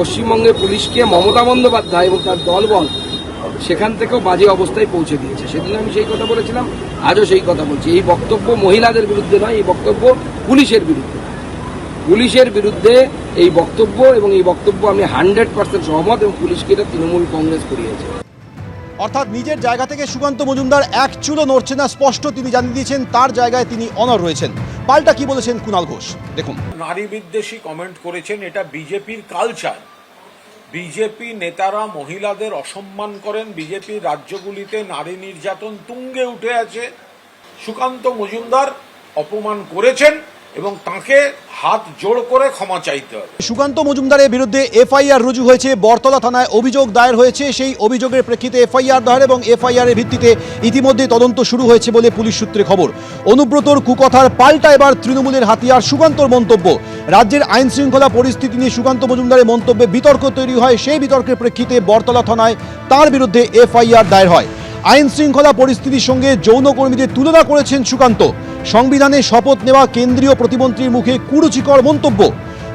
পশ্চিমবঙ্গের পুলিশকে মমতা বন্দ্যোপাধ্যায় এবং তার দলবল সেখান থেকেও বাজে অবস্থায় পৌঁছে দিয়েছে। সেদিন আমি সেই কথা বলেছিলাম, আজও সেই কথা বলছি। এই বক্তব্য মহিলাদের বিরুদ্ধে নয়, এই বক্তব্য পুলিশের বিরুদ্ধে। পুলিশের বিরুদ্ধে এই বক্তব্য, এবং এই বক্তব্য আমি 100% সহমত, এবং পুলিশকে এটা তৃণমূল কংগ্রেস করিয়েছে। অর্থাৎ নিজের জায়গা থেকে সুকান্ত মজুমদার এক চুলও নড়ছে না, স্পষ্ট তিনি জানিয়ে দিয়েছেন তার জায়গায় তিনি অনড় রয়েছেন। পাল্টা কি বলেছেন কুণাল ঘোষ, দেখুন। নারী বিদ্বেষী কমেন্ট করেছেন, এটা বিজেপির কালচার। বিজেপি নেতারা মহিলাদের অসম্মান করেন, বিজেপির রাজ্যগুলিতে নারী নির্যাতন তুঙ্গে উঠে আছে। সুকান্ত মজুমদার অপমান করেছেন এবং তাকে হাত জোড় করে ক্ষমা চাইতে হবে। সুকান্ত মজুমদারের বিরুদ্ধে এফআইআর রুজু হয়েছে, বরতলা থানায় অভিযোগ দায়ের হয়েছে। সেই অভিযোগের প্রেক্ষিতে এফআইআর দায়ের এবং এফআইআর এর ভিত্তিতে ইতিমধ্যে তদন্ত শুরু হয়েছে বলে পুলিশ সূত্রে খবর। অনুব্রতর কুকথার পাল্টা এবার তৃণমূলের হাতিয়ার সুকান্তর মন্তব্য। রাজ্যের আইন শৃঙ্খলা পরিস্থিতি নিয়ে সুকান্ত মজুমদারের মন্তব্যে বিতর্ক তৈরি হয়। সেই বিতর্কের প্রেক্ষিতে বরতলা থানায় তার বিরুদ্ধে এফআইআর দায়ের হয়। আইন শৃঙ্খলা পরিস্থিতির সঙ্গে যৌনকর্মীদের তুলনা করেছেন সুকান্ত। সংবিধানে শপথ নেওয়া কেন্দ্রীয় প্রতিমন্ত্রীর মুখে কুরুচিকর মন্তব্য।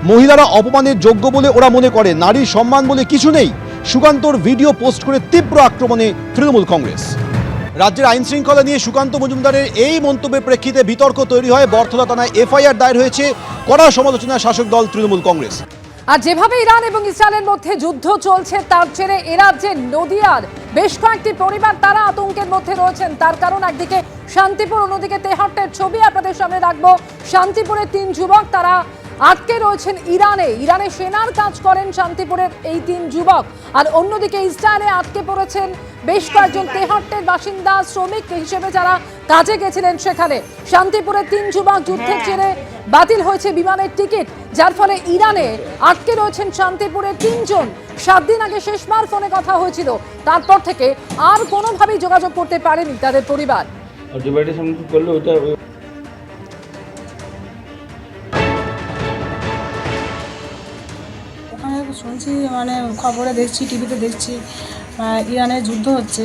মহিলারা অপমানের যোগ্য বলে ওরা মনে করে, নারীর সম্মান বলে কিছু নেই। সুকান্তর ভিডিও পোস্ট করে তীব্র আক্রমণে তৃণমূল কংগ্রেস। রাজ্যের আইন শৃঙ্খলা নিয়ে সুকান্ত মজুমদারের এই মন্তব্যের প্রেক্ষিতে বিতর্ক তৈরি হয়। বরতলা থানায় এফআইআর দায়ের হয়েছে। কড়া সমালোচনা শাসক দল তৃণমূল কংগ্রেস। আর যেভাবে ইরান এবং ইসরায়েলের মধ্যে যুদ্ধ চলছে, তার জেরে এরাজ্যে নদিয়ার বেশ কয়েকটি পরিবার তারা আতঙ্কের মধ্যে রয়েছেন। তার কারণ একদিকে শান্তিপুর, অন্যদিকে তেহট্টের ছবি আপনাদের সামনে রাখবো। শান্তিপুরের 3 যুবক তারা আটকে রয়েছেন ইরানে সেনার কাজ করেন শান্তিপুরের এই 3 যুবক। আর অন্যদিকে ইসরায়েলে আটকে পড়েছেন বেশ কয়েকজন তেহট্টের বাসিন্দা, শ্রমিক হিসেবে যারা কাজে গেছিলেন সেখানে। শান্তিপুরের 3 যুবক যুদ্ধের জেরে বাতিল হয়েছে বিমানের টিকিট, যার ফলে ইরানে আটকে রয়েছেন শান্তিপুরের 3 জন। 7 দিন আগে শেষবার ফোনে কথা হয়েছিল, তারপর থেকে আর কোনোভাবেই যোগাযোগ করতে পারেনি তাদের পরিবার। ওখানে শুনছি, মানে খবরে দেখছি, টিভিতে দেখছি ইরানের যুদ্ধ হচ্ছে।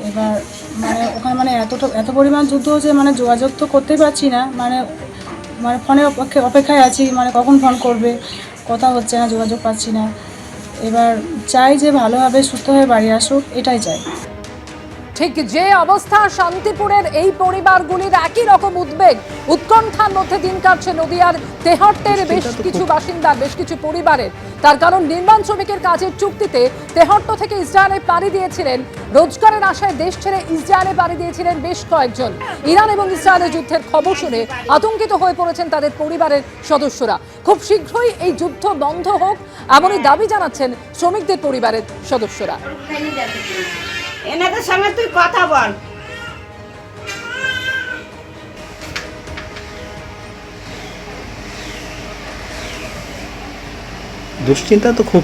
এবার মানে ওখানে মানে এত পরিমাণ যুদ্ধ হচ্ছে, মানে যোগাযোগ তো করতেই পারছি না। মানে ফোনের অপেক্ষায় আছি, মানে কখন ফোন করবে, কথা হচ্ছে না, যোগাযোগ পাচ্ছি না। এবার চাই যে ভালোভাবে সুস্থ হয়ে বাড়ি আসুক, এটাই চাই। ঠিক যে অবস্থা শান্তিপুরের এই পরিবারগুলির, একই রকম উদ্বেগ, উৎকণ্ঠার মধ্যে দিন কাটছে নদিয়ার তেহট্টের বেশ কিছু বাসিন্দার, বেশ কিছু পরিবারের। তার কারণ নির্মাণ শ্রমিকের কাজের চুক্তিতে তেহট্ট থেকে ইসরায়েলে পাড়ি দিয়েছিলেন, রোজগারের আশায় দেশ ছেড়ে ইসরায়েলে পাড়ি দিয়েছিলেন বেশ কয়েকজন। ইরান এবং ইসরায়েলের যুদ্ধের খবর শুনে আতঙ্কিত হয়ে পড়েছেন তাদের পরিবারের সদস্যরা। খুব শীঘ্রই এই যুদ্ধ বন্ধ হোক, এমনই দাবি জানাচ্ছেন শ্রমিকদের পরিবারের সদস্যরা। এনাদের সঙ্গে তুই কথা বল। দুশ্চিন্তা তো খুব